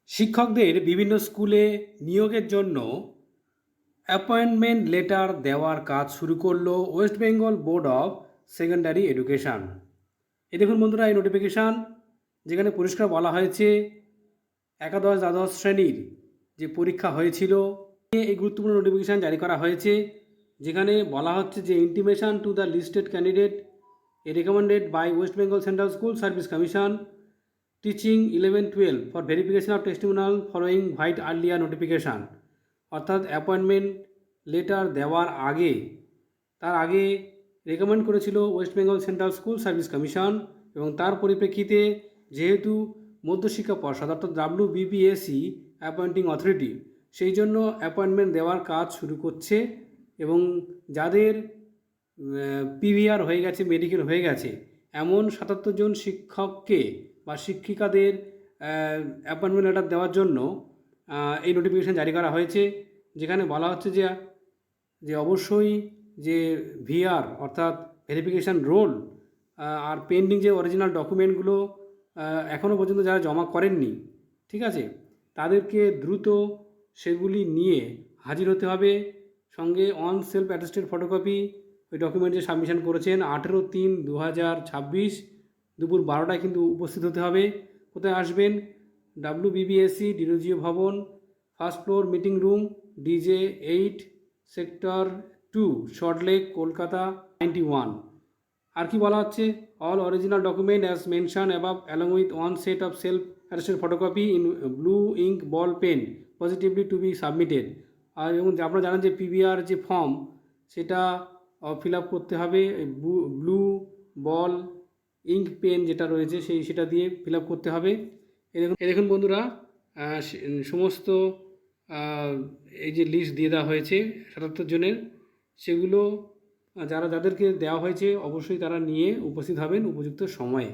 শিক্ষকদের বিভিন্ন স্কুলে নিয়োগের জন্য অ্যাপয়েন্টমেন্ট লেটার দেওয়ার কাজ শুরু করলো West Bengal board of secondary education. এই দেখুন বন্ধুরা, এই নোটিফিকেশান যেখানে পরিষ্কার বলা হয়েছে একাদশ দ্বাদশ শ্রেণীর যে পরীক্ষা হয়েছিল এই গুরুত্বপূর্ণ নোটিফিকেশান জারি করা হয়েছে, যেখানে বলা হচ্ছে যে intimation to the listed candidate recommended by West Bengal central school service commission teaching 11-12 for verification of testimonial following white earlier notification. অর্থাৎ অ্যাপয়েন্টমেন্ট লেটার দেওয়ার আগে তার আগে রেকমেন্ড করেছিল West Bengal central school service commission, এবং তার পরিপ্রেক্ষিতে যেহেতু মধ্যশিক্ষা পর্ষদ অর্থাৎ WBPSE অ্যাপয়েন্টিং অথরিটি সেই জন্য অ্যাপয়েন্টমেন্ট দেওয়ার কাজ শুরু করছে, এবং যাদের PVR হয়ে গেছে, মেডিকেল হয়ে গেছে, এমন 77 জন শিক্ষককে বা শিক্ষিকাদের অ্যাপয়েন্টমেন্ট লেটার দেওয়ার জন্য এই নোটিফিকেশান জারি করা হয়েছে, যেখানে বলা হচ্ছে যে অবশ্যই যে VR অর্থাৎ ভেরিফিকেশান রোল আর পেন্ডিং যে অরিজিনাল ডকুমেন্টগুলো এখনও পর্যন্ত যারা জমা করেননি, ঠিক আছে, তাদেরকে দ্রুত সেগুলি নিয়ে হাজির হতে হবে। সঙ্গে অন সেলফ অ্যাটেস্টেড ফটোকপি ওই ডকুমেন্ট যে সাবমিশন করেছেন 18/3/2026 দুপুর 12টায় কিন্তু উপস্থিত হতে হবে। কোথায় আসবেন? WBPSE Derozio Bhavan, first floor, meeting room, DJ8, sector 2, Salt Lake, Kolkata 91। আর কি বলা হচ্ছে? All original document as mention above along with one set of self attested photocopy in blue ink ball pen positively to be submitted. আর এবং আপনারা জানেন যে PVR যে ফর্ম সেটা ফিল আপ করতে হবে, ব্লু বল ইঙ্ক পেন যেটা রয়েছে সেটা দিয়ে ফিল আপ করতে হবে। এই দেখুন বন্ধুরা, সমস্ত এই যে লিস্ট দিয়ে দেওয়া হয়েছে 77 জনের, সেগুলো যাদেরকে দেওয়া হয়েছে অবশ্যই তারা নিয়ে উপস্থিত হবেন উপযুক্ত সময়ে।